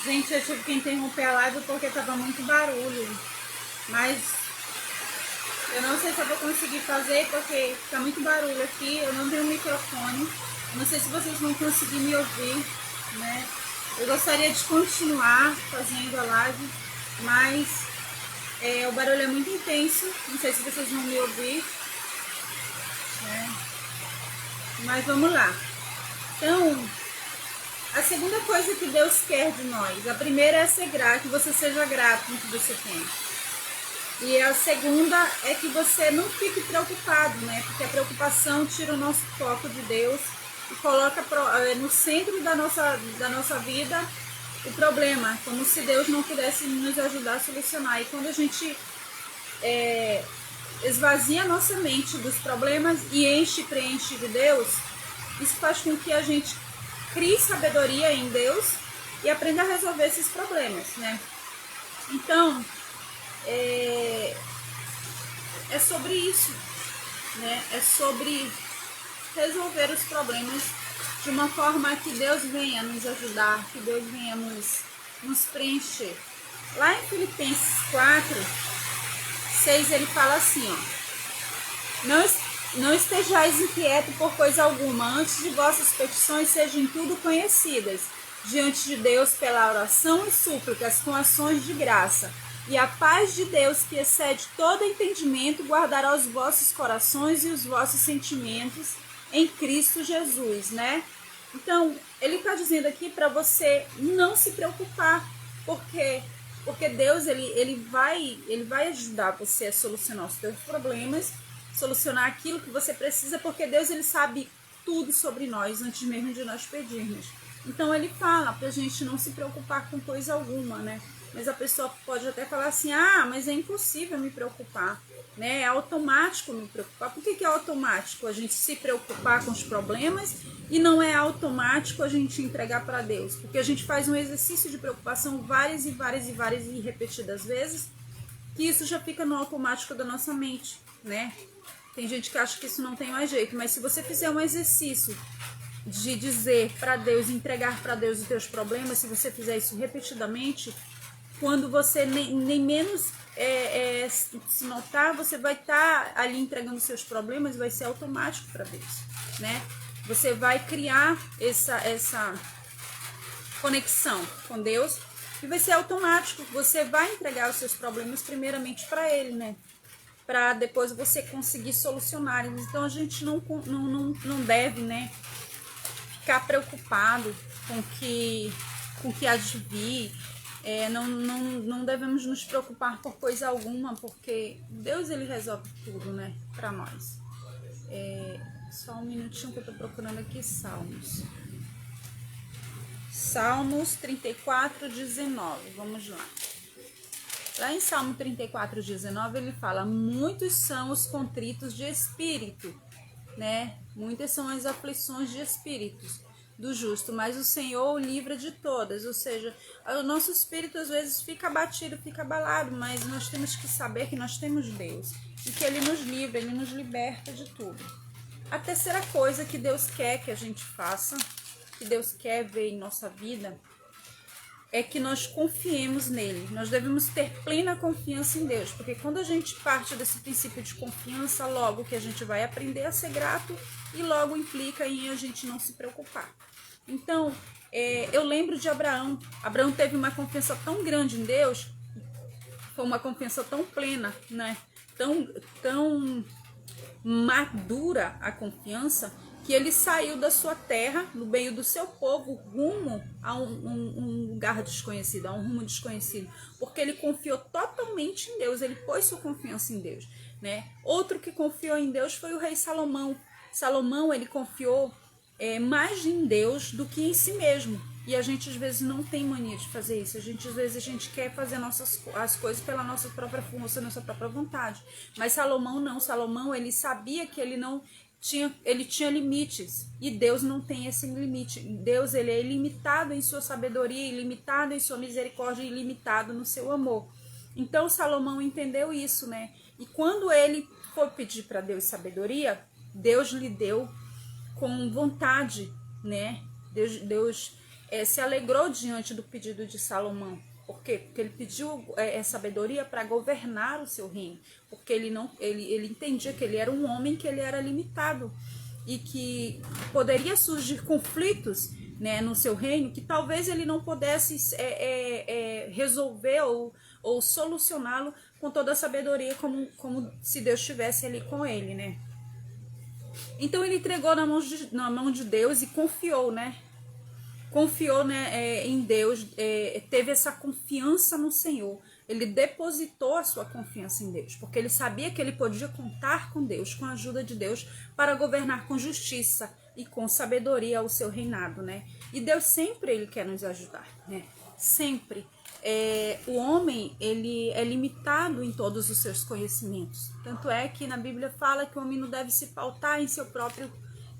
Gente, eu tive que interromper a live porque tava muito barulho. Mas eu não sei se eu vou conseguir fazer porque tá muito barulho aqui. Eu não tenho microfone. Não sei se vocês vão conseguir me ouvir, né? Eu gostaria de continuar fazendo a live, mas o barulho é muito intenso. Não sei se vocês vão me ouvir, né? Mas vamos lá. Então, a segunda coisa que Deus quer de nós, a primeira é ser grato, que você seja grato no que você tem. E a segunda é que você não fique preocupado, né? Porque a preocupação tira o nosso foco de Deus e coloca no centro da nossa vida o problema, como se Deus não pudesse nos ajudar a solucionar. E quando a gente esvazia a nossa mente dos problemas e preenche de Deus, isso faz com que a gente crie sabedoria em Deus e aprenda a resolver esses problemas, né? Então, é sobre isso, né? É sobre resolver os problemas de uma forma que Deus venha nos ajudar, que Deus venha nos preencher. Lá em Filipenses 4:6 ele fala assim, ó: Não estejais inquietos por coisa alguma, antes de vossas petições sejam em tudo conhecidas diante de Deus pela oração e súplicas com ações de graça. E a paz de Deus, que excede todo entendimento, guardará os vossos corações e os vossos sentimentos em Cristo Jesus, né? Então, ele está dizendo aqui para você não se preocupar, porque Deus ele vai ajudar você a solucionar os seus problemas, solucionar aquilo que você precisa, porque Deus ele sabe tudo sobre nós antes mesmo de nós pedirmos. Então ele fala pra gente não se preocupar com coisa alguma, né? Mas a pessoa pode até falar assim: ah, mas é impossível me preocupar, né? É automático me preocupar. Por que é automático a gente se preocupar com os problemas e não é automático a gente entregar para Deus? Porque a gente faz um exercício de preocupação várias e repetidas vezes, que isso já fica no automático da nossa mente, né? Tem gente que acha que isso não tem mais jeito, mas se você fizer um exercício de dizer para Deus, entregar para Deus os teus problemas, se você fizer isso repetidamente, quando você nem menos se notar, você vai estar ali entregando seus problemas e vai ser automático para Deus, né? Você vai criar essa conexão com Deus e vai ser automático. Você vai entregar os seus problemas primeiramente para Ele, né? Para depois você conseguir solucionar. Então a gente não deve, né, ficar preocupado com o que há de vir. Não devemos nos preocupar por coisa alguma, porque Deus ele resolve tudo, né, para nós. Só um minutinho que eu tô procurando aqui Salmos 34:19, vamos lá. Lá em Salmo 34:19 ele fala: muitos são os contritos de espírito, né? Muitas são as aflições de espíritos do justo, mas o Senhor o livra de todas. Ou seja, o nosso espírito às vezes fica abatido, fica abalado, mas nós temos que saber que nós temos Deus e que Ele nos livra, Ele nos liberta de tudo. A terceira coisa que Deus quer que a gente faça, que Deus quer ver em nossa vida, é que nós confiemos nele. Nós devemos ter plena confiança em Deus, porque quando a gente parte desse princípio de confiança, logo que a gente vai aprender a ser grato e logo implica em a gente não se preocupar. Então, eu lembro de Abraão. Abraão teve uma confiança tão grande em Deus, foi uma confiança tão plena, né? Tão madura a confiança, que ele saiu da sua terra, no meio do seu povo, rumo a um lugar desconhecido, a um rumo desconhecido, porque ele confiou totalmente em Deus, ele pôs sua confiança em Deus, né? Outro que confiou em Deus foi o rei Salomão. Salomão, ele confiou mais em Deus do que em si mesmo. E a gente às vezes não tem mania de fazer isso. Às vezes a gente quer fazer as coisas pela nossa própria força, nossa própria vontade. Mas Salomão não. Salomão, ele sabia que ele tinha limites. E Deus não tem esse limite. Deus, ele é ilimitado em sua sabedoria, ilimitado em sua misericórdia, ilimitado no seu amor. Então Salomão entendeu isso, né? E quando ele foi pedir para Deus sabedoria, Deus lhe deu com vontade, né? Deus se alegrou diante do pedido de Salomão. Por quê? Porque ele pediu sabedoria para governar o seu reino. Porque ele entendia que ele era um homem, que ele era limitado. E que poderia surgir conflitos, né, no seu reino, que talvez ele não pudesse resolver ou solucioná-lo com toda a sabedoria, como se Deus estivesse ali com ele, né? Então ele entregou na mão de Deus e confiou, né? Confiou, né, em Deus, teve essa confiança no Senhor. Ele depositou a sua confiança em Deus, porque ele sabia que ele podia contar com Deus, com a ajuda de Deus, para governar com justiça e com sabedoria o seu reinado, né? E Deus sempre ele quer nos ajudar, né? Sempre. O homem, ele é limitado em todos os seus conhecimentos. Tanto é que na Bíblia fala que o homem não deve se pautar em seu próprio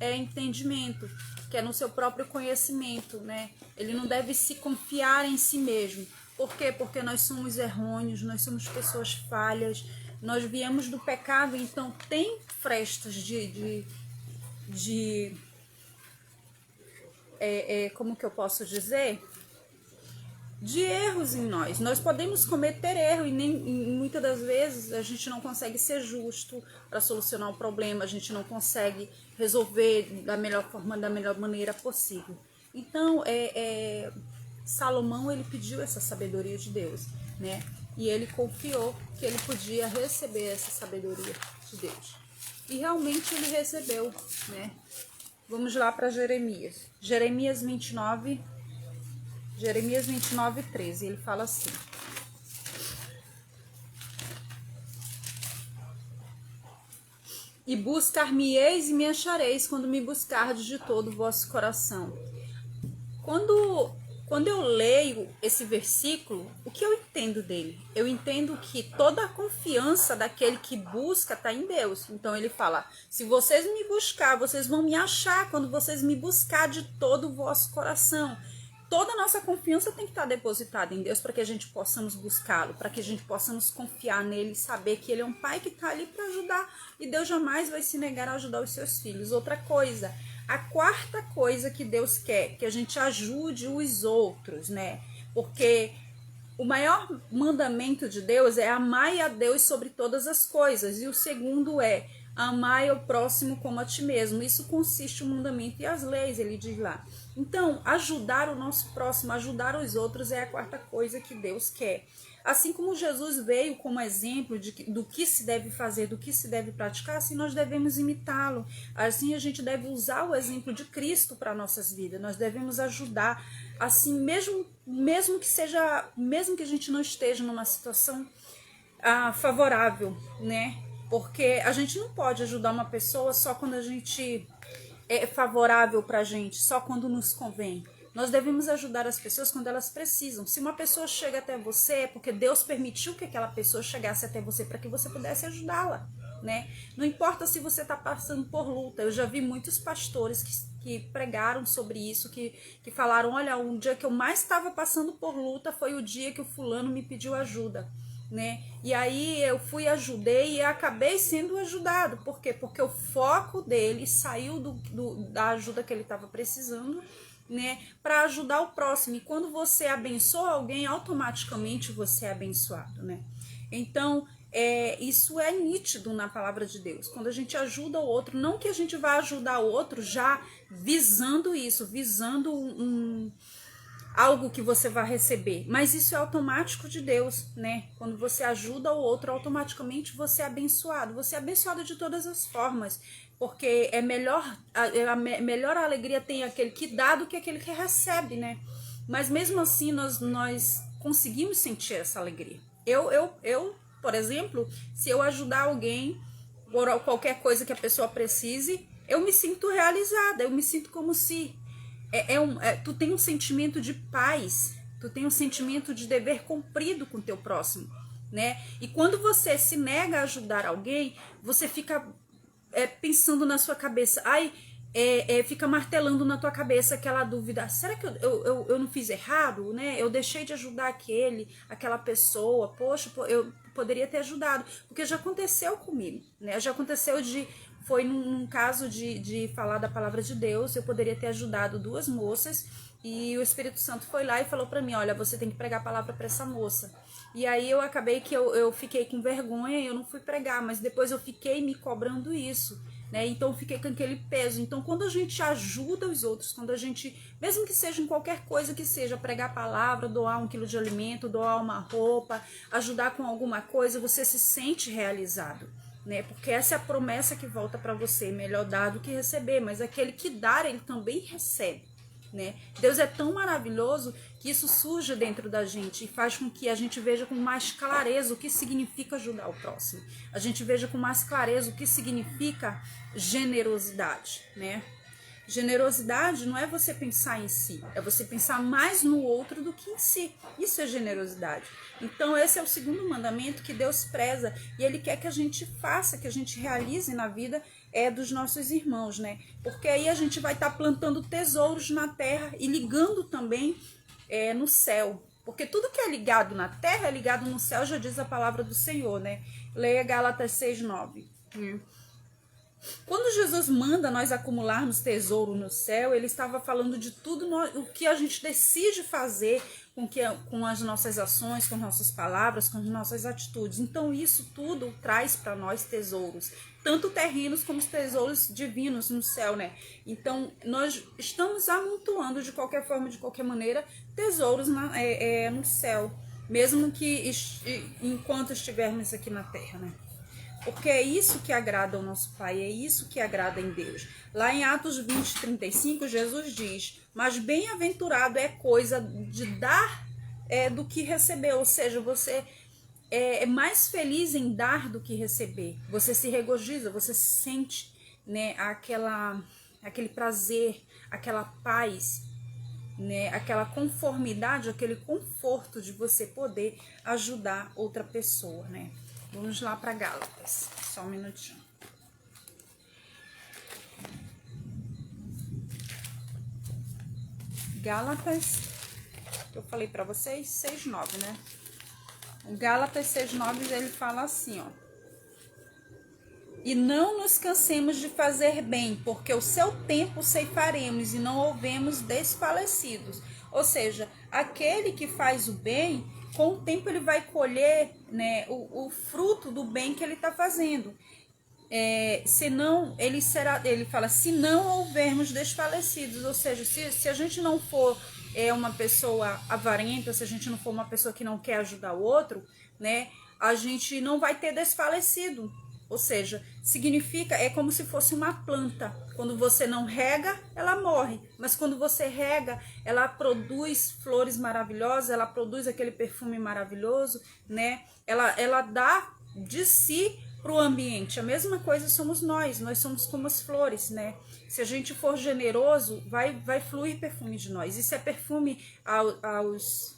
entendimento, que é no seu próprio conhecimento, né? Ele não deve se confiar em si mesmo. Por quê? Porque nós somos errôneos, nós somos pessoas falhas, nós viemos do pecado, então tem frestas como que eu posso dizer? De erros em nós. Nós podemos cometer erro e muitas das vezes a gente não consegue ser justo para solucionar o problema, a gente não consegue resolver da melhor forma, da melhor maneira possível. Então, Salomão, ele pediu essa sabedoria de Deus, né? E ele confiou que ele podia receber essa sabedoria de Deus. E realmente ele recebeu, né? Vamos lá para Jeremias. Jeremias 29, 13, ele fala assim: e buscar-me-eis e me achareis quando me buscardes de todo o vosso coração. Quando eu leio esse versículo, o que eu entendo dele? Eu entendo que toda a confiança daquele que busca está em Deus. Então ele fala: se vocês me buscar, vocês vão me achar quando vocês me buscar de todo o vosso coração. Toda a nossa confiança tem que estar depositada em Deus para que a gente possamos buscá-lo, para que a gente possamos confiar nele e saber que ele é um pai que está ali para ajudar. E Deus jamais vai se negar a ajudar os seus filhos. Outra coisa, a quarta coisa que Deus quer, que a gente ajude os outros, né? Porque o maior mandamento de Deus é amar a Deus sobre todas as coisas. E o segundo é amar o próximo como a ti mesmo. Isso consiste o mandamento e as leis, ele diz lá. Então, ajudar o nosso próximo, ajudar os outros é a quarta coisa que Deus quer. Assim como Jesus veio como exemplo do que se deve fazer, do que se deve praticar, assim nós devemos imitá-lo. Assim a gente deve usar o exemplo de Cristo para nossas vidas. Nós devemos ajudar, assim mesmo que a gente não esteja numa situação favorável, né? Porque a gente não pode ajudar uma pessoa só quando a gente é favorável para a gente, só quando nos convém. Nós devemos ajudar as pessoas quando elas precisam. Se uma pessoa chega até você, é porque Deus permitiu que aquela pessoa chegasse até você para que você pudesse ajudá-la, né? Não importa se você está passando por luta. Eu já vi muitos pastores que pregaram sobre isso, que falaram: olha, um dia que eu mais estava passando por luta foi o dia que o fulano me pediu ajuda, né? E aí eu fui, ajudei e acabei sendo ajudado. Por quê? Porque o foco dele saiu da ajuda que ele estava precisando, né, para ajudar o próximo. E quando você abençoa alguém, automaticamente você é abençoado, né? Então, isso é nítido na palavra de Deus. Quando a gente ajuda o outro, não que a gente vá ajudar o outro já visando isso, visando algo que você vai receber, mas isso é automático de Deus, né? Quando você ajuda o outro, automaticamente você é abençoado. Você é abençoado de todas as formas, porque a melhor alegria tem aquele que dá do que aquele que recebe, né? Mas mesmo assim nós conseguimos sentir essa alegria. Eu, por exemplo, se eu ajudar alguém por qualquer coisa que a pessoa precise, eu me sinto realizada, eu me sinto como se tu tem um sentimento de paz, tu tem um sentimento de dever cumprido com o teu próximo, né? E quando você se nega a ajudar alguém, você fica pensando na sua cabeça, fica martelando na tua cabeça aquela dúvida: será que eu não fiz errado, né? Eu deixei de ajudar aquela pessoa, poxa, eu poderia ter ajudado, porque já aconteceu comigo, né? Já aconteceu foi num caso de falar da palavra de Deus. Eu poderia ter ajudado duas moças E o Espírito Santo foi lá e falou para mim, olha, você tem que pregar a palavra para essa moça. E aí eu acabei que eu fiquei com vergonha e eu não fui pregar, mas depois eu fiquei me cobrando isso, né? Então eu fiquei com aquele peso. Então quando a gente ajuda os outros, quando a gente, mesmo que seja em qualquer coisa que seja, pregar a palavra, doar 1 quilo de alimento, doar uma roupa, ajudar com alguma coisa, você se sente realizado, né? Porque essa é a promessa que volta para você, melhor dar do que receber, mas aquele que dá, ele também recebe, né? Deus é tão maravilhoso que isso surge dentro da gente e faz com que a gente veja com mais clareza o que significa ajudar o próximo. A gente veja com mais clareza o que significa generosidade, né? Generosidade não é você pensar em si, é você pensar mais no outro do que em si. Isso é generosidade. Então esse é o segundo mandamento que Deus preza e Ele quer que a gente faça, que a gente realize na vida dos nossos irmãos, né? Porque aí a gente vai estar plantando tesouros na terra e ligando também no céu. Porque tudo que é ligado na terra é ligado no céu, já diz a palavra do Senhor, né? Leia Gálatas 6:9. Quando Jesus manda nós acumularmos tesouro no céu, ele estava falando de tudo o que a gente decide fazer com as nossas ações, com nossas palavras, com as nossas atitudes. Então isso tudo traz para nós tesouros, tanto terrenos como os tesouros divinos no céu, né? Então nós estamos amontoando de qualquer forma, de qualquer maneira, tesouros no céu, mesmo que enquanto estivermos aqui na terra, né? Porque é isso que agrada ao nosso Pai, é isso que agrada em Deus. Lá em Atos 20:35, Jesus diz, mas bem-aventurado é coisa de dar do que receber. Ou seja, você é mais feliz em dar do que receber. Você se regozija, você sente, né, aquele prazer, aquela paz, né, aquela conformidade, aquele conforto de você poder ajudar outra pessoa, né? Vamos lá para Gálatas, só um minutinho. Gálatas, eu falei para vocês, 6:9, né? O Gálatas 6:9, ele fala assim, ó. E não nos cansemos de fazer bem, porque o seu tempo ceifaremos e não houvemos desfalecidos. Ou seja, aquele que faz o bem, com o tempo ele vai colher, né, o fruto do bem que ele está fazendo. Senão, ele fala, se não houvermos desfalecidos, ou seja, se a gente não for uma pessoa avarenta, se a gente não for uma pessoa que não quer ajudar o outro, né, a gente não vai ter desfalecido. Ou seja, significa, é como se fosse uma planta. Quando você não rega, ela morre. Mas quando você rega, ela produz flores maravilhosas, ela produz aquele perfume maravilhoso, né? Ela dá de si para o ambiente. A mesma coisa somos nós somos como as flores, né? Se a gente for generoso, vai fluir perfume de nós. Isso é perfume aos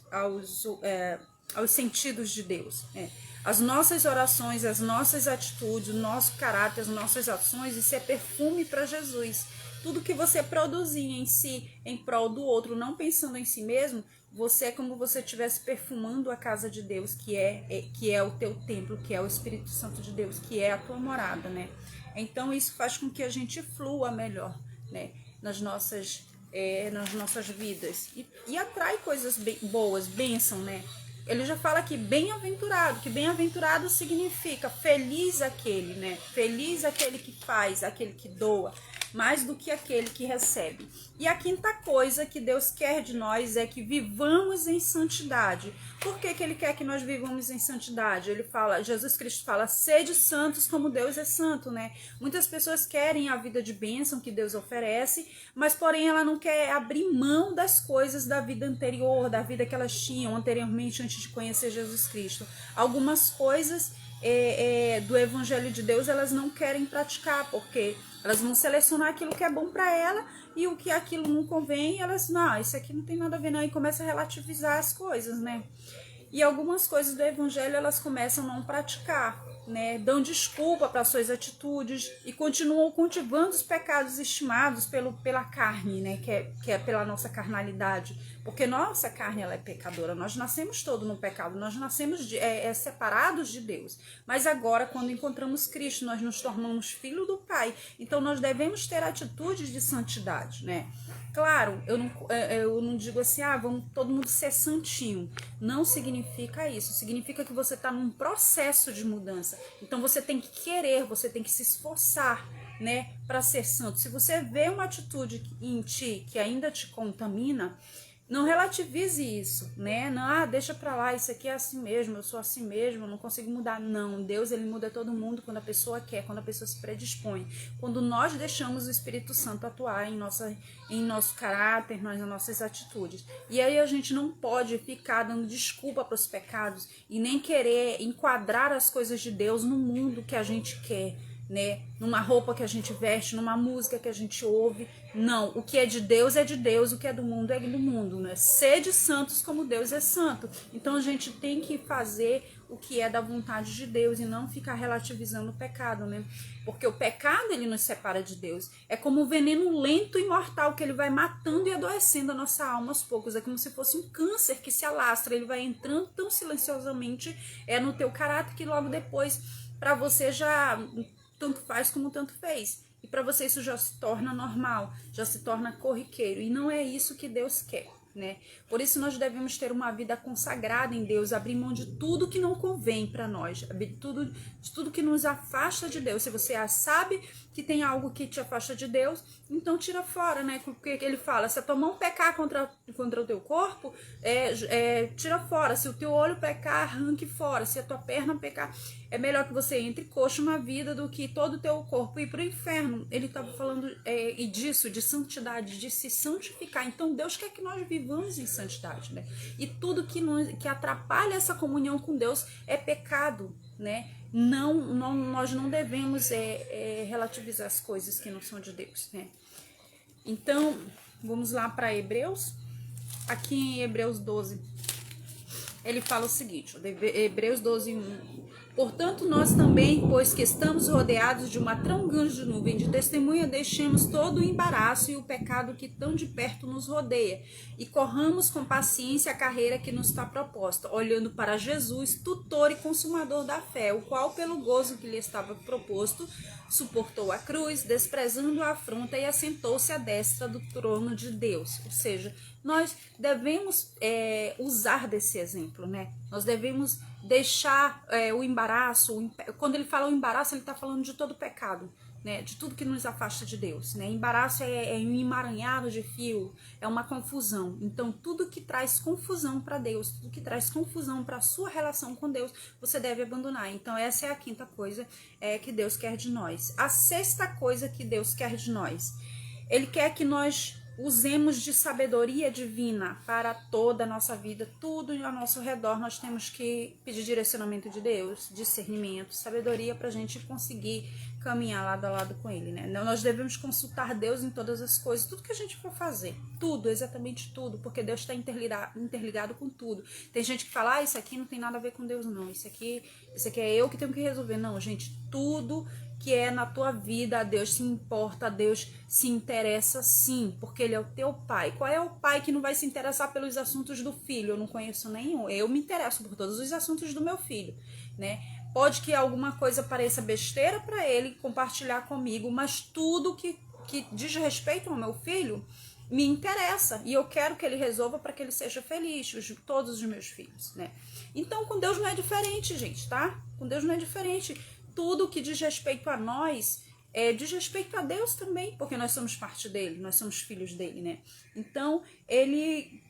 sentidos de Deus, né? As nossas orações, as nossas atitudes, o nosso caráter, as nossas ações, isso é perfume para Jesus. Tudo que você produzir em si, em prol do outro, não pensando em si mesmo, você é como se você estivesse perfumando a casa de Deus, que é o teu templo, que é o Espírito Santo de Deus, que é a tua morada, né? Então isso faz com que a gente flua melhor, né? Nas nossas vidas e atrai coisas boas, bênção, né? Ele já fala aqui, bem-aventurado, que bem-aventurado significa feliz aquele, né? Feliz aquele que faz, aquele que doa, mais do que aquele que recebe. E a quinta coisa que Deus quer de nós é que vivamos em santidade. Por que ele quer que nós vivamos em santidade? Ele fala, Jesus Cristo fala, sede santos como Deus é santo, né? Muitas pessoas querem a vida de bênção que Deus oferece, mas porém ela não quer abrir mão das coisas da vida anterior, da vida que elas tinham anteriormente antes de conhecer Jesus Cristo. Algumas coisas do Evangelho de Deus elas não querem praticar, porque elas vão selecionar aquilo que é bom para ela e o que aquilo não convém, elas, não, isso aqui não tem nada a ver não, e começa a relativizar as coisas, né? E algumas coisas do Evangelho elas começam a não praticar, né? Dão desculpa para suas atitudes e continuam cultivando os pecados estimados pela carne, né? Que é pela nossa carnalidade. Porque nossa carne ela é pecadora, nós nascemos todos no pecado, nós nascemos separados de Deus. Mas agora, quando encontramos Cristo, nós nos tornamos filhos do Pai. Então nós devemos ter atitudes de santidade, né? Claro, eu não digo assim, vamos todo mundo ser santinho. Não significa isso. Significa que você está num processo de mudança. Então você tem que querer, você tem que se esforçar, né, para ser santo. Se você vê uma atitude em ti que ainda te contamina, não relativize isso, né? Não, deixa pra lá, isso aqui é assim mesmo, eu sou assim mesmo, eu não consigo mudar. Não, Deus, ele muda todo mundo quando a pessoa quer, quando a pessoa se predispõe. Quando nós deixamos o Espírito Santo atuar em nosso caráter, nas nossas atitudes. E aí a gente não pode ficar dando desculpa para os pecados e nem querer enquadrar as coisas de Deus no mundo que a gente quer, né? Numa roupa que a gente veste, numa música que a gente ouve. Não, o que é de Deus, o que é do mundo é do mundo, né? Sede santos como Deus é santo. Então a gente tem que fazer o que é da vontade de Deus e não ficar relativizando o pecado, né? Porque o pecado, ele nos separa de Deus. É como um veneno lento e mortal que ele vai matando e adoecendo a nossa alma aos poucos. É como se fosse um câncer que se alastra, ele vai entrando tão silenciosamente no teu caráter que logo depois, para você já tanto faz como tanto fez. E para você isso já se torna normal, já se torna corriqueiro. E não é isso que Deus quer, né? Por isso nós devemos ter uma vida consagrada em Deus, abrir mão de tudo que não convém para nós, de tudo que nos afasta de Deus. Se você sabe que tem algo que te afasta de Deus, então tira fora, né? Porque ele fala, se a tua mão pecar contra o teu corpo, tira fora. Se o teu olho pecar, arranque fora. Se a tua perna pecar, é melhor que você entre coxo na vida do que todo o teu corpo ir para o inferno. Ele estava falando disso, de santidade, de se santificar. Então Deus quer que nós vivamos em santidade, né? E tudo que atrapalha essa comunhão com Deus é pecado, né? Nós não devemos relativizar as coisas que não são de Deus, né? Então, vamos lá para Hebreus. Aqui em Hebreus 12, ele fala o seguinte, Hebreus 12, 1. Portanto, nós também, pois que estamos rodeados de uma tão grande nuvem de testemunha, deixemos todo o embaraço e o pecado que tão de perto nos rodeia, e corramos com paciência a carreira que nos está proposta, olhando para Jesus, tutor e consumador da fé, o qual, pelo gozo que lhe estava proposto, suportou a cruz, desprezando a afronta, e assentou-se à destra do trono de Deus. Ou seja, nós devemos usar desse exemplo, né? Nós devemos deixar o embaraço. Quando ele fala o embaraço, ele está falando de todo pecado, né? De tudo que nos afasta de Deus, né? Embaraço é um emaranhado de fio, é uma confusão. Então, tudo que traz confusão para Deus, tudo que traz confusão para a sua relação com Deus, você deve abandonar. Então, essa é a quinta coisa que Deus quer de nós. A sexta coisa que Deus quer de nós, Ele quer que nós usemos de sabedoria divina para toda a nossa vida, tudo ao nosso redor. Nós temos que pedir direcionamento de Deus, discernimento, sabedoria para a gente conseguir caminhar lado a lado com Ele, né? Nós devemos consultar Deus em todas as coisas, tudo que a gente for fazer, tudo, exatamente tudo, porque Deus está interligado com tudo. Tem gente que fala, isso aqui não tem nada a ver com Deus não, isso aqui é eu que tenho que resolver. Não, gente, tudo que é na tua vida, a Deus se importa, a Deus se interessa sim, porque Ele é o teu pai. Qual é o pai que não vai se interessar pelos assuntos do filho? Eu não conheço nenhum. Eu me interesso por todos os assuntos do meu filho, né? Pode que alguma coisa pareça besteira para ele compartilhar comigo, mas tudo que diz respeito ao meu filho me interessa e eu quero que ele resolva para que ele seja feliz, todos os meus filhos, né? Então, com Deus não é diferente, gente, tá? Com Deus não é diferente. Tudo que diz respeito a nós diz respeito a Deus também, porque nós somos parte dele, nós somos filhos dele, né? Então, ele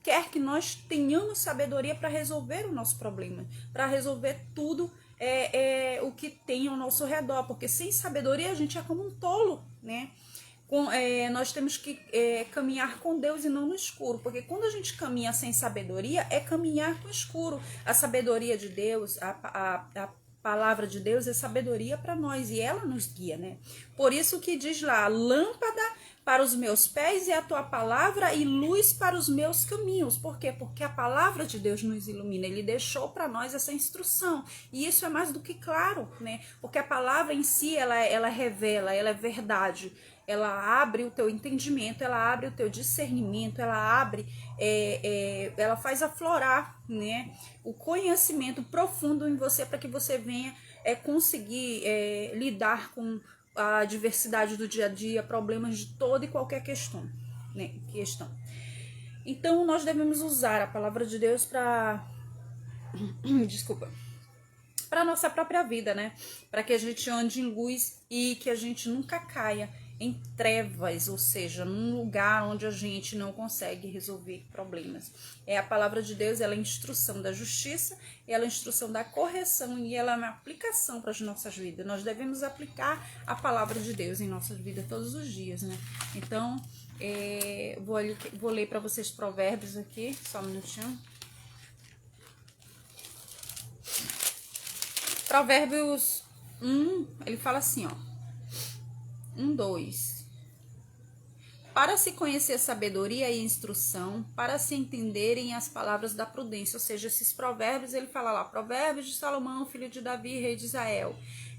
quer que nós tenhamos sabedoria para resolver o nosso problema, para resolver tudo o que tem ao nosso redor, porque sem sabedoria a gente é como um tolo, né? Nós temos que caminhar com Deus e não no escuro, porque quando a gente caminha sem sabedoria, é caminhar no escuro. A sabedoria de Deus, a palavra de Deus é sabedoria para nós e ela nos guia, né? Por isso que diz lá, lâmpada para os meus pés é a tua palavra e luz para os meus caminhos. Por quê? Porque a palavra de Deus nos ilumina. Ele deixou para nós essa instrução. E isso é mais do que claro, né? Porque a palavra em si, ela revela, ela é verdade. Ela abre o teu entendimento, ela abre o teu discernimento, ela faz aflorar, né, o conhecimento profundo em você para que você venha conseguir lidar com a diversidade do dia a dia, problemas de toda e qualquer questão. né, questão. Então, nós devemos usar a palavra de Deus para desculpa, para nossa própria vida, né? Para que a gente ande em luz e que a gente nunca caia em trevas, ou seja, num lugar onde a gente não consegue resolver problemas. A palavra de Deus, ela é a instrução da justiça, ela é a instrução da correção e ela é uma aplicação para as nossas vidas. Nós devemos aplicar a palavra de Deus em nossas vidas todos os dias, né? Então, vou ler para vocês Provérbios aqui, só um minutinho. Provérbios 1, ele fala assim, ó. 2. Para se conhecer sabedoria e instrução, para se entenderem as palavras da prudência. Ou seja, esses provérbios, ele fala lá, provérbios de Salomão, filho de Davi, rei de Israel.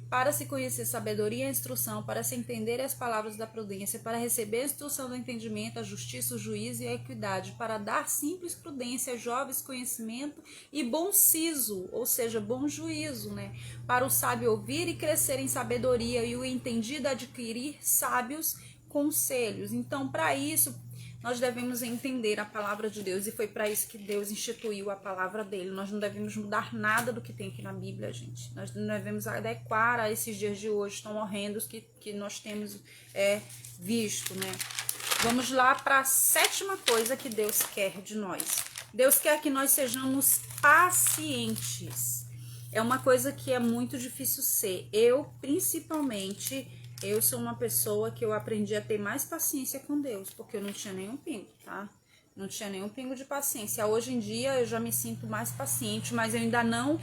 Para se conhecer sabedoria e instrução, para se entender as palavras da prudência, para receber a instrução do entendimento, a justiça, o juízo e a equidade, para dar simples prudência, jovens conhecimento e bom siso, ou seja, bom juízo, né? Para o sábio ouvir e crescer em sabedoria e o entendido adquirir sábios conselhos. Então, para isso, nós devemos entender a palavra de Deus e foi para isso que Deus instituiu a palavra dele. Nós não devemos mudar nada do que tem aqui na Bíblia, gente. Nós não devemos adequar a esses dias de hoje tão horrendos que nós temos visto, né? Vamos lá para a 7ª coisa que Deus quer de nós. Deus quer que nós sejamos pacientes. É uma coisa que é muito difícil ser. Eu sou uma pessoa que eu aprendi a ter mais paciência com Deus, porque eu não tinha nenhum pingo, tá? Não tinha nenhum pingo de paciência. Hoje em dia eu já me sinto mais paciente, mas eu ainda não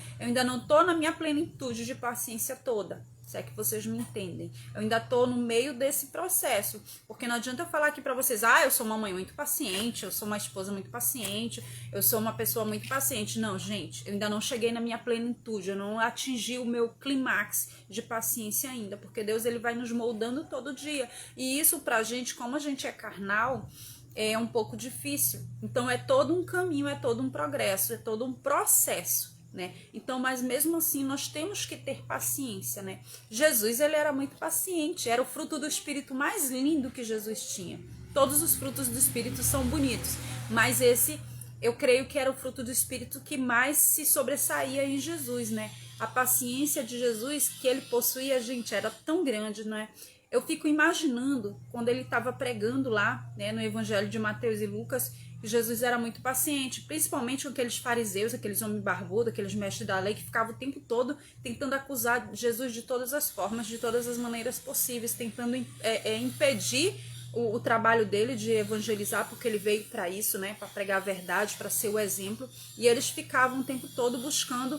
tô na minha plenitude de paciência toda. Se é que vocês me entendem. Eu ainda tô no meio desse processo, porque não adianta eu falar aqui pra vocês, eu sou uma mãe muito paciente, eu sou uma esposa muito paciente, eu sou uma pessoa muito paciente. Não, gente, eu ainda não cheguei na minha plenitude, eu não atingi o meu clímax de paciência ainda, porque Deus, ele vai nos moldando todo dia. E isso pra gente, como a gente é carnal, é um pouco difícil. Então é todo um caminho, é todo um progresso, é todo um processo, né? Então, mas mesmo assim nós temos que ter paciência, né? Jesus, ele era muito paciente, era o fruto do Espírito mais lindo que Jesus tinha. Todos os frutos do Espírito são bonitos, mas esse, eu creio que era o fruto do Espírito que mais se sobressaía em Jesus, né? A paciência de Jesus que ele possuía, gente, era tão grande, né? Eu fico imaginando quando ele estava pregando lá, né, no Evangelho de Mateus e Lucas, Jesus era muito paciente, principalmente com aqueles fariseus, aqueles homens barbudos, aqueles mestres da lei que ficavam o tempo todo tentando acusar Jesus de todas as formas, de todas as maneiras possíveis, tentando impedir o trabalho dele de evangelizar, porque ele veio para isso, né, para pregar a verdade, para ser o exemplo, e eles ficavam o tempo todo buscando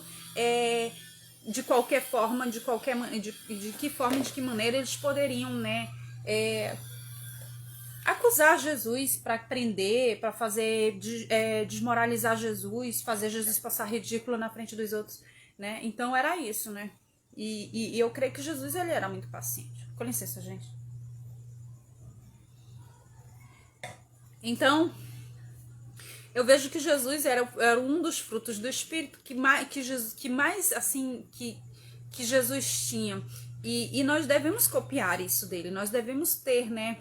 de qualquer forma, de que forma, de que maneira eles poderiam, né, acusar Jesus, para prender, para fazer desmoralizar Jesus, fazer Jesus passar ridículo na frente dos outros, né? Então era isso, né? E eu creio que Jesus, ele era muito paciente. Com licença, gente. Então, eu vejo que Jesus era um dos frutos do Espírito que Jesus tinha. E nós devemos copiar isso dele, nós devemos ter, né?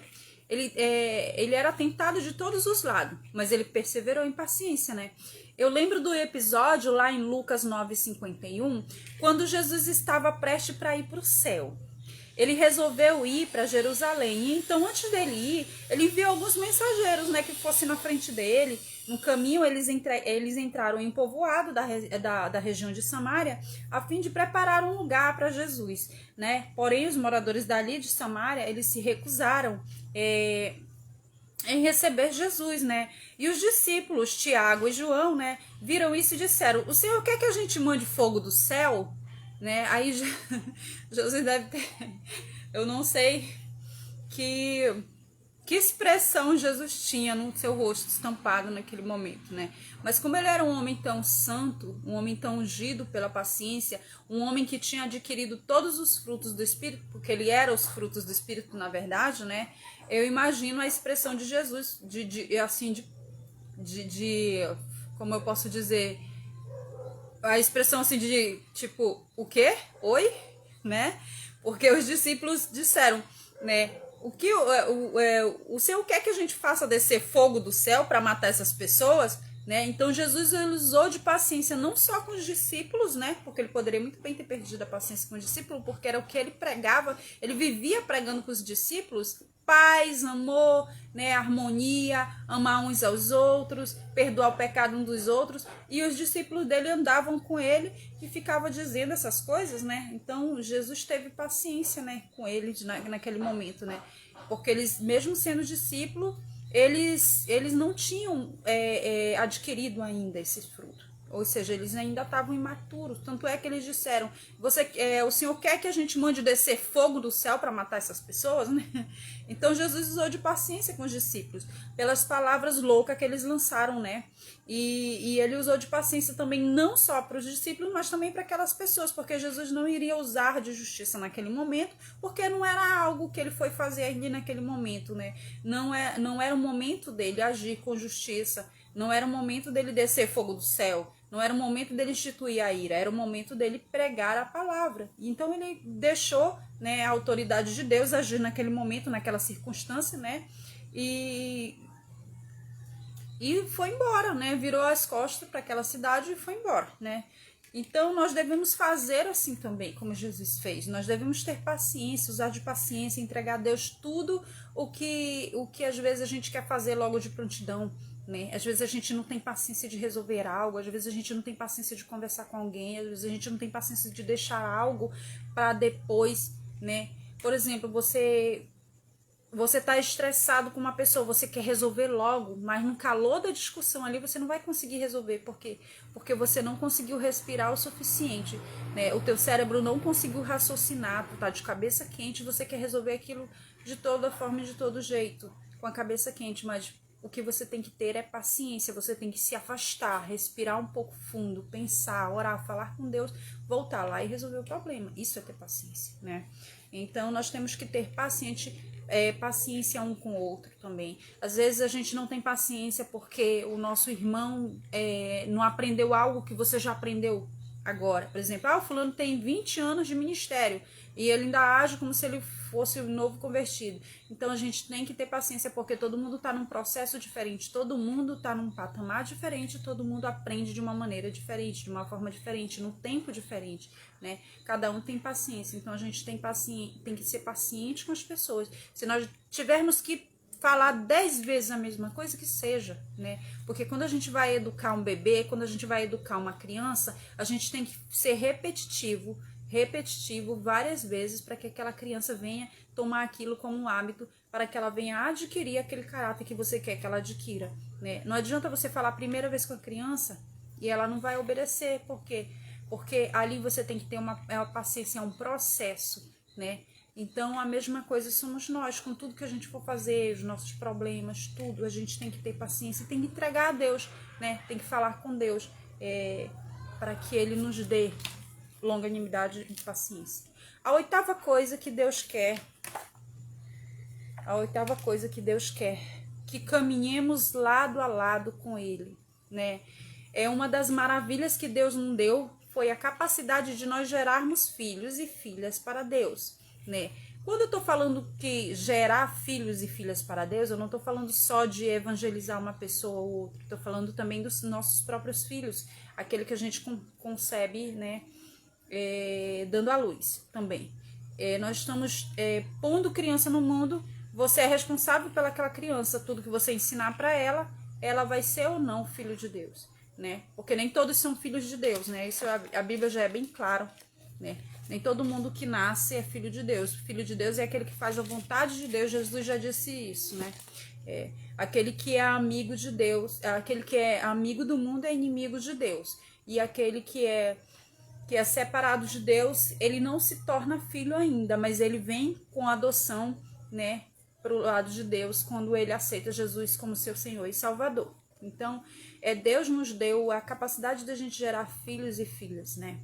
Ele era tentado de todos os lados, mas ele perseverou em paciência, né? Eu lembro do episódio lá em Lucas 9:51, quando Jesus estava prestes para ir para o céu. Ele resolveu ir para Jerusalém, e então antes dele ir, ele enviou alguns mensageiros, né, que fossem na frente dele. No caminho, eles entraram em povoado da região de Samaria, a fim de preparar um lugar para Jesus, né? Porém, os moradores dali de Samaria, eles se recusaram em receber Jesus, né? E os discípulos, Tiago e João, né, viram isso e disseram: o Senhor quer que a gente mande fogo do céu? Né? Aí Jesus deve ter, eu não sei que expressão Jesus tinha no seu rosto estampado naquele momento, né? Mas como ele era um homem tão santo, um homem tão ungido pela paciência, um homem que tinha adquirido todos os frutos do Espírito, porque ele era os frutos do Espírito, na verdade, né? Eu imagino a expressão de Jesus, como eu posso dizer, a expressão assim de tipo, o quê? Oi? Né? Porque os discípulos disseram, né? o Senhor quer que a gente faça descer fogo do céu para matar essas pessoas, né? Então Jesus, ele usou de paciência não só com os discípulos, né? Porque ele poderia muito bem ter perdido a paciência com os discípulos, porque era o que ele pregava, ele vivia pregando com os discípulos paz, amor, né, harmonia, amar uns aos outros, perdoar o pecado uns dos outros, e os discípulos dele andavam com ele e ficavam dizendo essas coisas, né? Então Jesus teve paciência, né, com eles naquele momento, né? Porque eles, mesmo sendo discípulos, eles não tinham adquirido ainda esse fruto. Ou seja, eles ainda estavam imaturos. Tanto é que eles disseram, o Senhor quer que a gente mande descer fogo do céu para matar essas pessoas, né? Então Jesus usou de paciência com os discípulos, pelas palavras loucas que eles lançaram, né? E ele usou de paciência também não só para os discípulos, mas também para aquelas pessoas, porque Jesus não iria usar de justiça naquele momento, porque não era algo que ele foi fazer ali naquele momento, né? Não era o momento dele agir com justiça, não era o momento dele descer fogo do céu, não era o momento dele instituir a ira, era o momento dele pregar a palavra. Então ele deixou, né, a autoridade de Deus agir naquele momento, naquela circunstância, né? E foi embora, né? Virou as costas para aquela cidade e foi embora, né? Então nós devemos fazer assim também, como Jesus fez. Nós devemos ter paciência, usar de paciência, entregar a Deus tudo o que às vezes a gente quer fazer logo de prontidão, né? Às vezes a gente não tem paciência de resolver algo, às vezes a gente não tem paciência de conversar com alguém, às vezes a gente não tem paciência de deixar algo para depois, né? Por exemplo, você tá estressado com uma pessoa, você quer resolver logo, mas no calor da discussão ali você não vai conseguir resolver, porque você não conseguiu respirar o suficiente, né? O teu cérebro não conseguiu raciocinar, tu tá de cabeça quente, você quer resolver aquilo de toda forma e de todo jeito, com a cabeça quente, mas o que você tem que ter é paciência, você tem que se afastar, respirar um pouco fundo, pensar, orar, falar com Deus, voltar lá e resolver o problema. Isso é ter paciência, né? Então nós temos que ter paciência um com o outro também. Às vezes a gente não tem paciência porque o nosso irmão não aprendeu algo que você já aprendeu agora. Por exemplo, o fulano tem 20 anos de ministério e ele ainda age como se ele fosse um novo convertido. Então a gente tem que ter paciência porque todo mundo está num processo diferente, todo mundo está num patamar diferente, todo mundo aprende de uma maneira diferente, de uma forma diferente, num tempo diferente, né? Cada um tem paciência, então a gente tem que ser paciente com as pessoas. Se nós tivermos que falar 10 vezes a mesma coisa, que seja, né? Porque quando a gente vai educar um bebê, quando a gente vai educar uma criança, a gente tem que ser repetitivo várias vezes para que aquela criança venha tomar aquilo como um hábito, para que ela venha adquirir aquele caráter que você quer que ela adquira, né? Não adianta você falar a primeira vez com a criança e ela não vai obedecer, por quê? Porque ali você tem que ter uma paciência, é um processo, né? Então a mesma coisa somos nós, com tudo que a gente for fazer, os nossos problemas, tudo, a gente tem que ter paciência, tem que entregar a Deus, né? Tem que falar com Deus, para que Ele nos dê longanimidade e paciência. A oitava coisa que Deus quer, que caminhemos lado a lado com Ele, né? É uma das maravilhas que Deus nos deu, foi a capacidade de nós gerarmos filhos e filhas para Deus, né? Quando eu tô falando que gerar filhos e filhas para Deus, eu não tô falando só de evangelizar uma pessoa ou outra, tô falando também dos nossos próprios filhos, aquele que a gente concebe, né? Dando à luz também. Nós estamos pondo criança no mundo, você é responsável pelaquela criança, tudo que você ensinar para ela vai ser ou não filho de Deus, né? Porque nem todos são filhos de Deus, né? Isso a Bíblia já é bem claro, né? Nem todo mundo que nasce é filho de Deus. Filho de Deus é aquele que faz a vontade de Deus, Jesus já disse isso, né? Aquele que é amigo de Deus, aquele que é amigo do mundo é inimigo de Deus. E aquele que é separado de Deus, ele não se torna filho ainda, mas ele vem com a adoção, né, para o lado de Deus, quando ele aceita Jesus como seu Senhor e Salvador. Então, Deus nos deu a capacidade de a gente gerar filhos e filhas, né?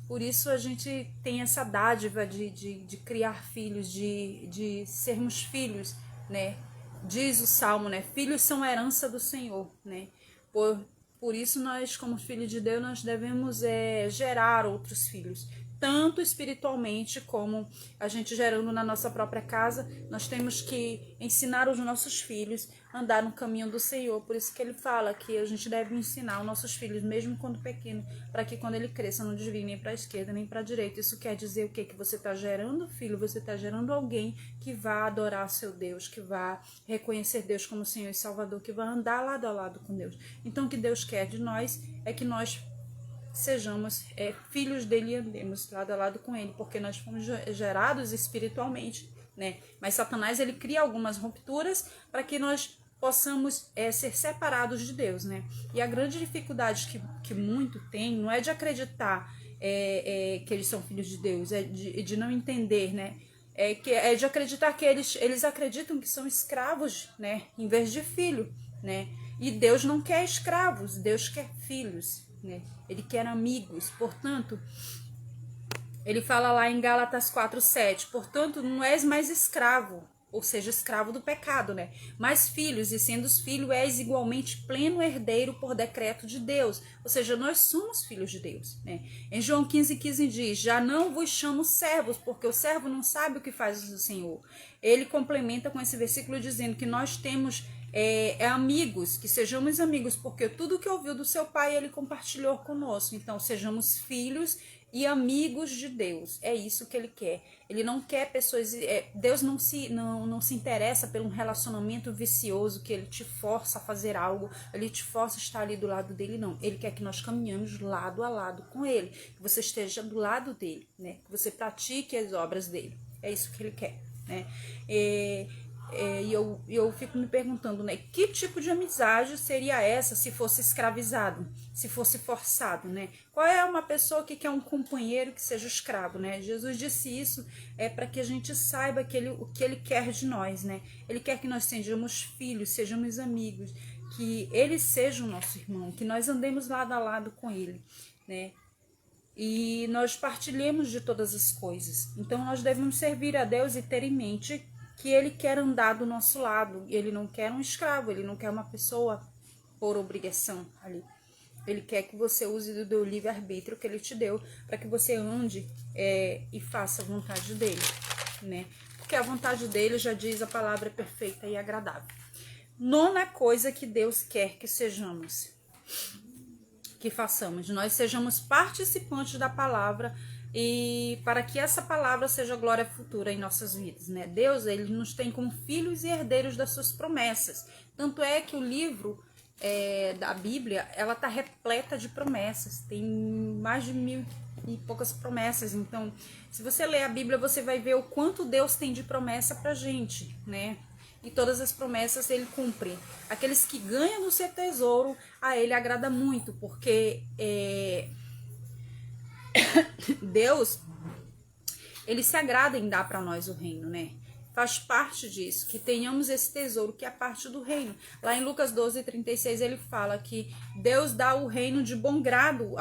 Por isso a gente tem essa dádiva de criar filhos, de sermos filhos, né? Diz o Salmo, né? Filhos são herança do Senhor, né? Por isso nós, como filhos de Deus, nós devemos gerar outros filhos. tanto espiritualmente como a gente gerando na nossa própria casa. Nós temos que ensinar os nossos filhos a andar no caminho do Senhor. Por isso que ele fala que a gente deve ensinar os nossos filhos, mesmo quando pequeno, para que quando ele cresça não desvie nem para a esquerda nem para a direita. Isso quer dizer o quê? Que você está gerando filho, você está gerando alguém que vá adorar seu Deus, que vá reconhecer Deus como Senhor e Salvador, que vai andar lado a lado com Deus. Então o que Deus quer de nós é que nós sejamos filhos dele e andemos lado a lado com ele, porque nós fomos gerados espiritualmente, né? Mas Satanás, ele cria algumas rupturas para que nós possamos ser separados de Deus, né? E a grande dificuldade que muito tem não é de acreditar que eles são filhos de Deus, é de não entender, né? É de acreditar que eles acreditam que são escravos, né? Em vez de filho, né? E Deus não quer escravos, Deus quer filhos, né? Ele quer amigos. Portanto, ele fala lá em Gálatas 4:7, portanto, não és mais escravo, ou seja, escravo do pecado, né? Mas filhos, e sendo filho, és igualmente pleno herdeiro por decreto de Deus. Ou seja, nós somos filhos de Deus, né? Em João 15:15 diz, já não vos chamo servos, porque o servo não sabe o que faz o Senhor. Ele complementa com esse versículo dizendo que nós temos amigos, que sejamos amigos, porque tudo que ouviu do seu pai, ele compartilhou conosco. Então, sejamos filhos e amigos de Deus. É isso que ele quer. Ele não quer pessoas... Deus não se interessa por um relacionamento vicioso que ele te força a fazer algo, ele te força a estar ali do lado dele, não. Ele quer que nós caminhamos lado a lado com ele, que você esteja do lado dele, né? Que você pratique as obras dele. É isso que ele quer, né? E eu fico me perguntando, né, que tipo de amizade seria essa se fosse escravizado, se fosse forçado, né? Qual é uma pessoa que quer um companheiro que seja escravo, né? Jesus disse isso para que a gente saiba o que ele quer de nós, né? Ele quer que nós sejamos filhos, sejamos amigos, que ele seja o nosso irmão, que nós andemos lado a lado com ele, né? E nós partilhemos de todas as coisas. Então nós devemos servir a Deus e ter em mente que ele quer andar do nosso lado. Ele não quer um escravo, ele não quer uma pessoa por obrigação ali. Ele quer que você use do livre-arbítrio que ele te deu, para que você ande e faça a vontade dele, né? Porque a vontade dele, já diz a palavra, é perfeita e agradável. Nona coisa que Deus quer que sejamos, que façamos, nós sejamos participantes da palavra, e para que essa palavra seja glória futura em nossas vidas, né? Deus, ele nos tem como filhos e herdeiros das suas promessas. Tanto é que o livro da Bíblia, ela está repleta de promessas. Tem mais de 1000 e poucas promessas. Então, se você ler a Bíblia, você vai ver o quanto Deus tem de promessa pra gente, né? E todas as promessas ele cumpre. Aqueles que ganham do seu tesouro, a ele agrada muito, porque Deus, ele se agrada em dar para nós o reino, né? Faz parte disso, que tenhamos esse tesouro, que é parte do reino. Lá em Lucas 12:36, ele fala que Deus dá o reino de bom grado,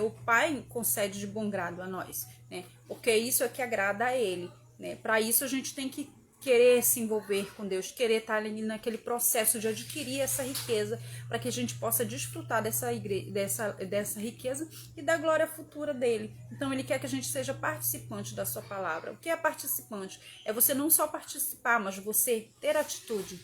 o Pai concede de bom grado a nós, né? Porque isso é que agrada a ele, né? Para isso a gente tem que querer se envolver com Deus, querer estar ali naquele processo de adquirir essa riqueza, para que a gente possa desfrutar dessa riqueza e da glória futura dele. Então ele quer que a gente seja participante da sua palavra. O que é participante? É você não só participar, mas você ter atitude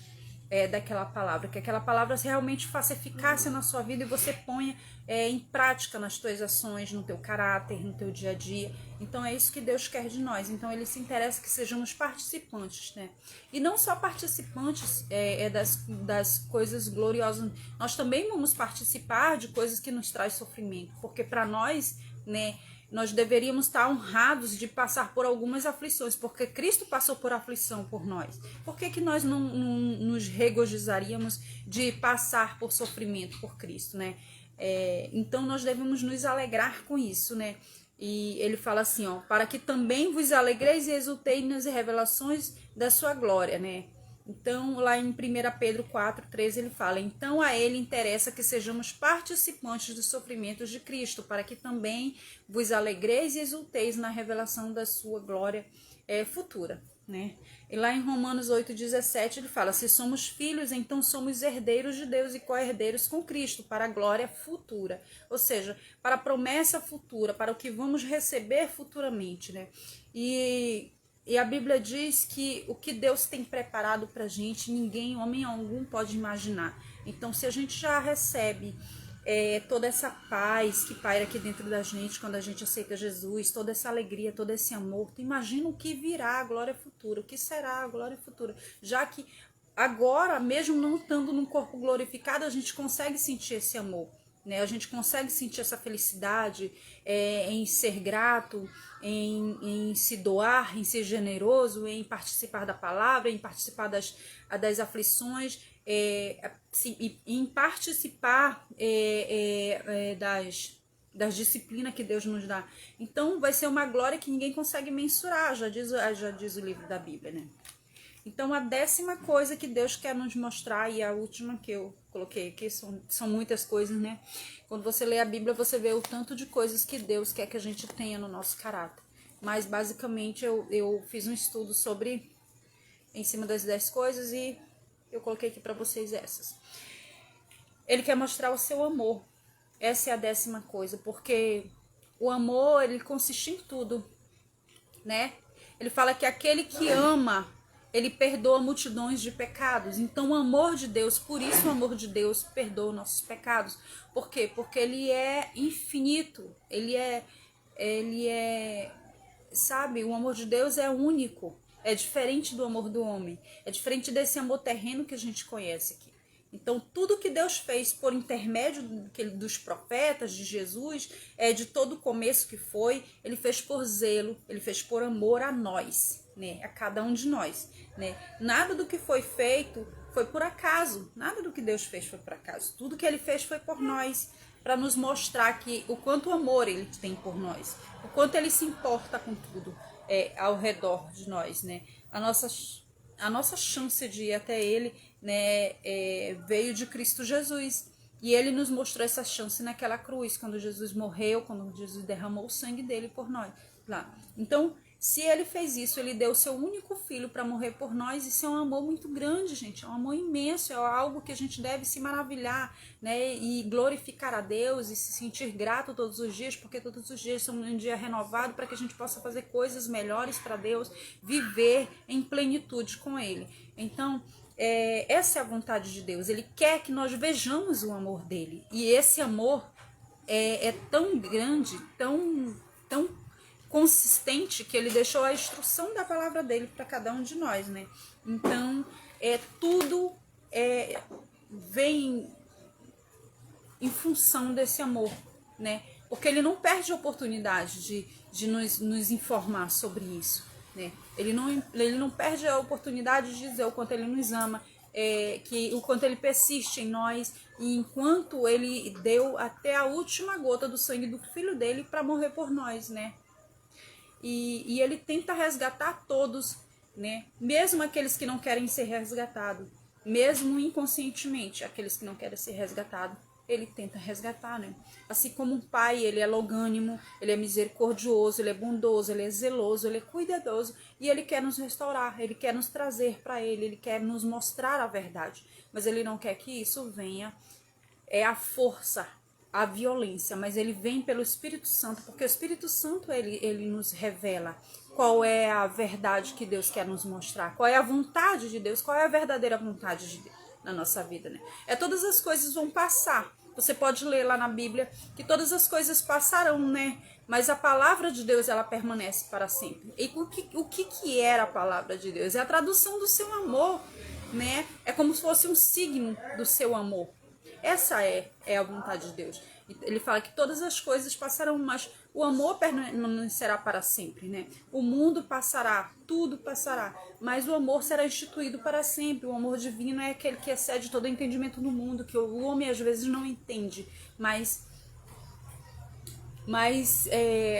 daquela palavra, que aquela palavra realmente faça eficácia na sua vida e você ponha em prática nas tuas ações, no teu caráter, no teu dia a dia. Então é isso que Deus quer de nós. Então ele se interessa que sejamos participantes, né? E não só participantes das coisas gloriosas, nós também vamos participar de coisas que nos traz sofrimento, porque para nós, né, nós deveríamos estar honrados de passar por algumas aflições, porque Cristo passou por aflição por nós. Por que nós não nos regozijaríamos de passar por sofrimento por Cristo, né? Então nós devemos nos alegrar com isso, né? E ele fala assim, ó, para que também vos alegreis e exulteis nas revelações da sua glória, né? Então, lá em 1 Pedro 4:13, ele fala, então a ele interessa que sejamos participantes dos sofrimentos de Cristo, para que também vos alegreis e exulteis na revelação da sua glória futura. né? E lá em Romanos 8,17 ele fala: se somos filhos, então somos herdeiros de Deus e co-herdeiros com Cristo, para a glória futura. Ou seja, para a promessa futura, para o que vamos receber futuramente, né? E a Bíblia diz que o que Deus tem preparado para a gente, ninguém, homem algum, pode imaginar. Então, se a gente já recebe toda essa paz que paira aqui dentro da gente quando a gente aceita Jesus, toda essa alegria, todo esse amor, tu imagina o que virá a glória futura, o que será a glória futura, já que agora, mesmo não estando num corpo glorificado, a gente consegue sentir esse amor, né? A gente consegue sentir essa felicidade em ser grato, em se doar, em ser generoso, em participar da palavra, em participar das aflições, em participar das disciplinas que Deus nos dá. Então vai ser uma glória que ninguém consegue mensurar, já diz o livro da Bíblia, né? Então a 10ª coisa que Deus quer nos mostrar, e a última que eu coloquei aqui, são muitas coisas, né? Quando você lê a Bíblia, você vê o tanto de coisas que Deus quer que a gente tenha no nosso caráter. Mas basicamente eu fiz um estudo em cima das 10 coisas e eu coloquei aqui para vocês essas. Ele quer mostrar o seu amor. Essa é a 10ª coisa, porque o amor, ele consiste em tudo, né? Ele fala que aquele que ama, ele perdoa multidões de pecados. Então o amor de Deus, por isso o amor de Deus perdoa nossos pecados. Por quê? Porque ele é infinito, ele é, sabe, o amor de Deus é único, é diferente do amor do homem, é diferente desse amor terreno que a gente conhece aqui. Então, tudo que Deus fez por intermédio dos profetas, de Jesus, de todo o começo que foi, ele fez por zelo, ele fez por amor a nós, né? A cada um de nós, né? Nada do que foi feito foi por acaso, nada do que Deus fez foi por acaso. Tudo que ele fez foi por nós, para nos mostrar que o quanto amor ele tem por nós, o quanto ele se importa com tudo ao redor de nós, né? A nossa chance de ir até ele, né, veio de Cristo Jesus. E ele nos mostrou essa chance naquela cruz, quando Jesus morreu, quando Jesus derramou o sangue dele por nós lá. Então, se ele fez isso, ele deu o seu único filho para morrer por nós. Isso é um amor muito grande, gente, é um amor imenso, é algo que a gente deve se maravilhar, né, e glorificar a Deus e se sentir grato todos os dias, porque todos os dias são um dia renovado para que a gente possa fazer coisas melhores para Deus, viver em plenitude com ele. Então, essa é a vontade de Deus. Ele quer que nós vejamos o amor dele, e esse amor é tão grande, tão consistente, que ele deixou a instrução da palavra dele para cada um de nós, né? Então, tudo vem em função desse amor, né? Porque ele não perde a oportunidade de nos informar sobre isso, né? Ele não perde a oportunidade de dizer o quanto ele nos ama, que o quanto ele persiste em nós, e enquanto ele deu até a última gota do sangue do filho dele para morrer por nós, né? E ele tenta resgatar todos, né? Mesmo aqueles que não querem ser resgatados, mesmo inconscientemente, aqueles que não querem ser resgatados, ele tenta resgatar, né? Assim como um pai, ele é longânimo, ele é misericordioso, ele é bondoso, ele é zeloso, ele é cuidadoso, e ele quer nos restaurar, ele quer nos trazer para ele quer nos mostrar a verdade, mas ele não quer que isso venha a força, a violência, mas ele vem pelo Espírito Santo, porque o Espírito Santo ele nos revela qual é a verdade que Deus quer nos mostrar, qual é a vontade de Deus, qual é a verdadeira vontade de Deus na nossa vida, né? Todas as coisas vão passar. Você pode ler lá na Bíblia que todas as coisas passarão, né? Mas a palavra de Deus, ela permanece para sempre. E o que era a palavra de Deus? É a tradução do seu amor, né? É como se fosse um signo do seu amor. Essa é a vontade de Deus. Ele fala que todas as coisas passarão, mas o amor permanecerá para sempre, né? O mundo passará, tudo passará, mas o amor será instituído para sempre. O amor divino é aquele que excede todo o entendimento do mundo, que o homem às vezes não entende. Mas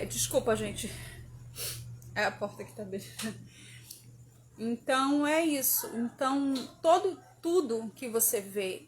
desculpa, gente. É a porta que tá bem. Então é isso. Então tudo que você vê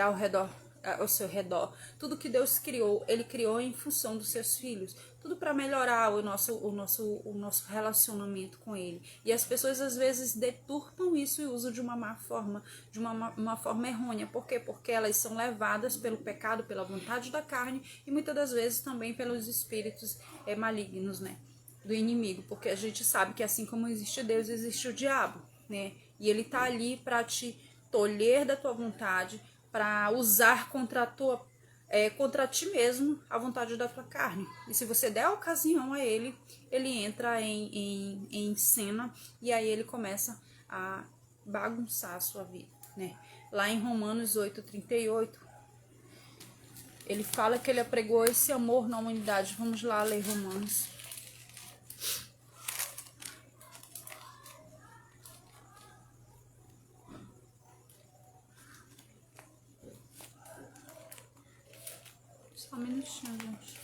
ao redor ao seu redor. Tudo que Deus criou, ele criou em função dos seus filhos. Tudo para melhorar o nosso relacionamento com ele. E as pessoas às vezes deturpam isso e usam de uma má forma, de uma forma errônea. Por quê? Porque elas são levadas pelo pecado, pela vontade da carne e muitas das vezes também pelos espíritos malignos, né? Do inimigo. Porque a gente sabe que assim como existe Deus, existe o diabo, né? E ele tá ali para te tolher da tua vontade, para usar contra ti mesmo a vontade da tua carne. E se você der ocasião a ele, ele entra em cena e aí ele começa a bagunçar a sua vida, né? Lá em Romanos 8:38, ele fala que ele apregou esse amor na humanidade. Vamos lá ler Romanos. Só um minutinho, gente.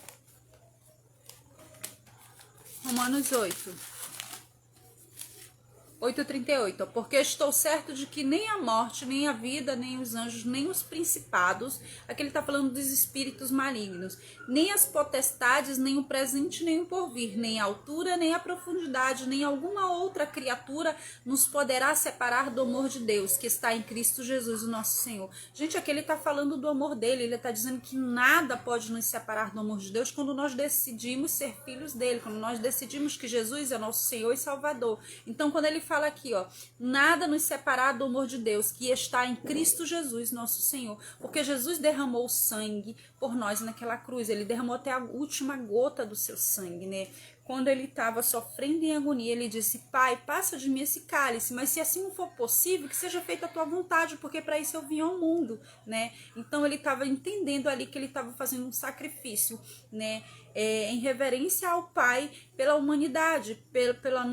Romanos 8:38, porque estou certo de que nem a morte, nem a vida, nem os anjos, nem os principados, aqui ele está falando dos espíritos malignos, nem as potestades, nem o presente, nem o porvir, nem a altura, nem a profundidade, nem alguma outra criatura nos poderá separar do amor de Deus, que está em Cristo Jesus, o nosso Senhor. Gente, aqui ele está falando do amor dele, ele está dizendo que nada pode nos separar do amor de Deus quando nós decidimos ser filhos dele, quando nós decidimos que Jesus é nosso Senhor e Salvador. Então, quando ele fala aqui, ó, nada nos separar do amor de Deus que está em Cristo Jesus, nosso Senhor, porque Jesus derramou sangue por nós naquela cruz, ele derramou até a última gota do seu sangue, né? Quando ele estava sofrendo em agonia, ele disse: Pai, passa de mim esse cálice, mas se assim não for possível, que seja feita a tua vontade, porque para isso eu vim ao mundo, né? Então ele estava entendendo ali que ele estava fazendo um sacrifício, né? Em reverência ao Pai pela humanidade, pela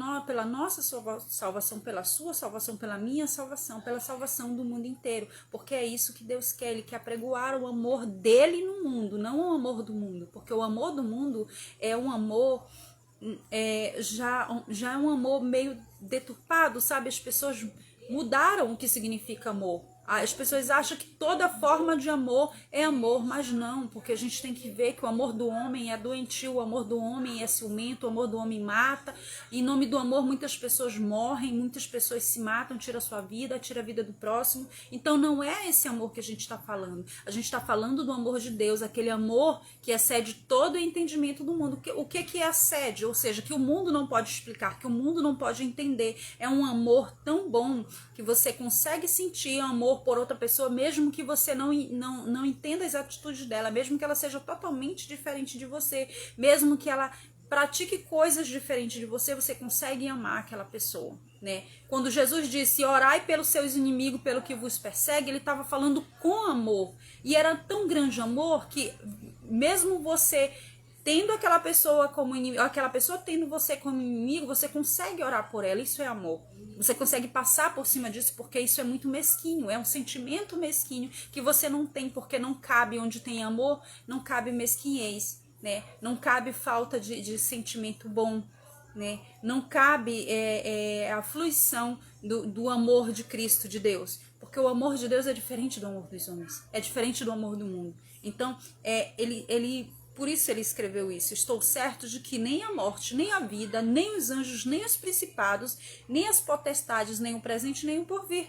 nossa salvação, pela sua salvação, pela minha salvação, pela salvação do mundo inteiro, porque é isso que Deus quer, ele quer apregoar o amor dele no mundo, não o amor do mundo, porque o amor do mundo é um amor já é um amor meio deturpado, sabe? As pessoas mudaram o que significa amor. As pessoas acham que toda forma de amor é amor, mas não, porque a gente tem que ver que o amor do homem é doentio, o amor do homem é ciumento, o amor do homem mata. Em nome do amor, muitas pessoas morrem, muitas pessoas se matam, tira a sua vida, tira a vida do próximo. Então não é esse amor que a gente está falando. A gente está falando do amor de Deus, aquele amor que excede todo o entendimento do mundo. O que é excede? Ou seja, que o mundo não pode explicar, que o mundo não pode entender. É um amor tão bom que você consegue sentir amor por outra pessoa, mesmo que você não entenda as atitudes dela, mesmo que ela seja totalmente diferente de você, mesmo que ela pratique coisas diferentes de você, você consegue amar aquela pessoa, né? Quando Jesus disse, orai pelos seus inimigos, pelo que vos persegue, ele estava falando com amor, e era tão grande amor que mesmo você tendo aquela pessoa como inimigo, aquela pessoa tendo você como inimigo, você consegue orar por ela, isso é amor. Você consegue passar por cima disso porque isso é muito mesquinho, é um sentimento mesquinho que você não tem, porque não cabe onde tem amor, não cabe mesquinhez, né? Não cabe falta de sentimento bom, né? Não cabe a fluição do amor de Cristo, de Deus, porque o amor de Deus é diferente do amor dos homens, é diferente do amor do mundo. Então, por isso ele escreveu isso. Estou certo de que nem a morte, nem a vida, nem os anjos, nem os principados, nem as potestades, nem o presente, nem o porvir,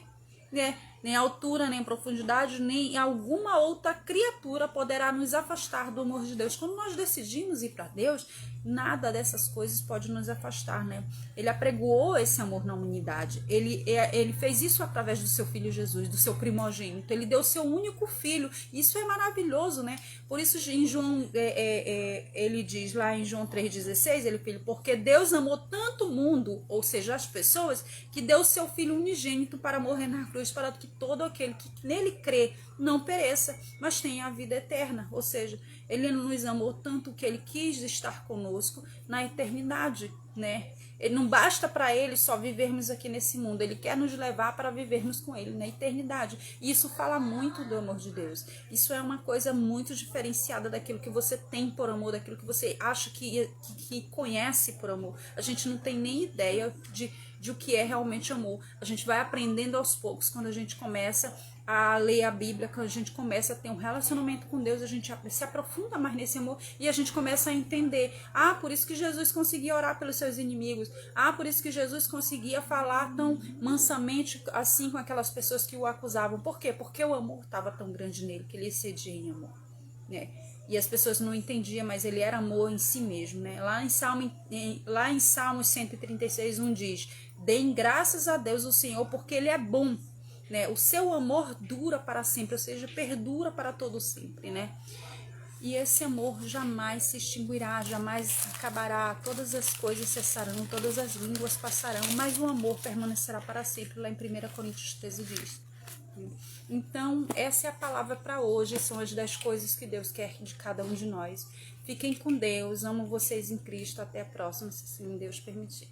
né? Nem a altura, nem a profundidade, nem alguma outra criatura poderá nos afastar do amor de Deus. Quando nós decidimos ir para Deus, nada dessas coisas pode nos afastar, né? Ele apregoou esse amor na humanidade. Ele fez isso através do seu filho Jesus, do seu primogênito. Ele deu o seu único filho. Isso é maravilhoso, né? Por isso em João, ele diz lá em João 3,16, porque Deus amou tanto o mundo, ou seja, as pessoas, que deu o seu filho unigênito para morrer na cruz, para que todo aquele que nele crê não pereça, mas tenha a vida eterna. Ou seja, ele nos amou tanto que ele quis estar conosco na eternidade, né? Não basta para ele só vivermos aqui nesse mundo, ele quer nos levar para vivermos com ele na eternidade. E isso fala muito do amor de Deus. Isso é uma coisa muito diferenciada daquilo que você tem por amor, daquilo que você acha que conhece por amor. A gente não tem nem ideia de o que é realmente amor. A gente vai aprendendo aos poucos quando a gente começa a ler a Bíblia, que a gente começa a ter um relacionamento com Deus, a gente se aprofunda mais nesse amor e a gente começa a entender, por isso que Jesus conseguia orar pelos seus inimigos, por isso que Jesus conseguia falar tão mansamente assim com aquelas pessoas que o acusavam. Por quê? Porque o amor estava tão grande nele, que ele excedia em amor, né? E as pessoas não entendiam, mas ele era amor em si mesmo, né? Lá em Salmos 136, diz: deem graças a Deus o Senhor, porque ele é bom, né? O seu amor dura para sempre, ou seja, perdura para todo sempre, né? E esse amor jamais se extinguirá, jamais acabará, todas as coisas cessarão, todas as línguas passarão, mas o amor permanecerá para sempre, lá em 1 Coríntios 13 diz. Então, essa é a palavra para hoje, são as 10 coisas que Deus quer de cada um de nós. Fiquem com Deus, amo vocês em Cristo, até a próxima, se assim Deus permitir.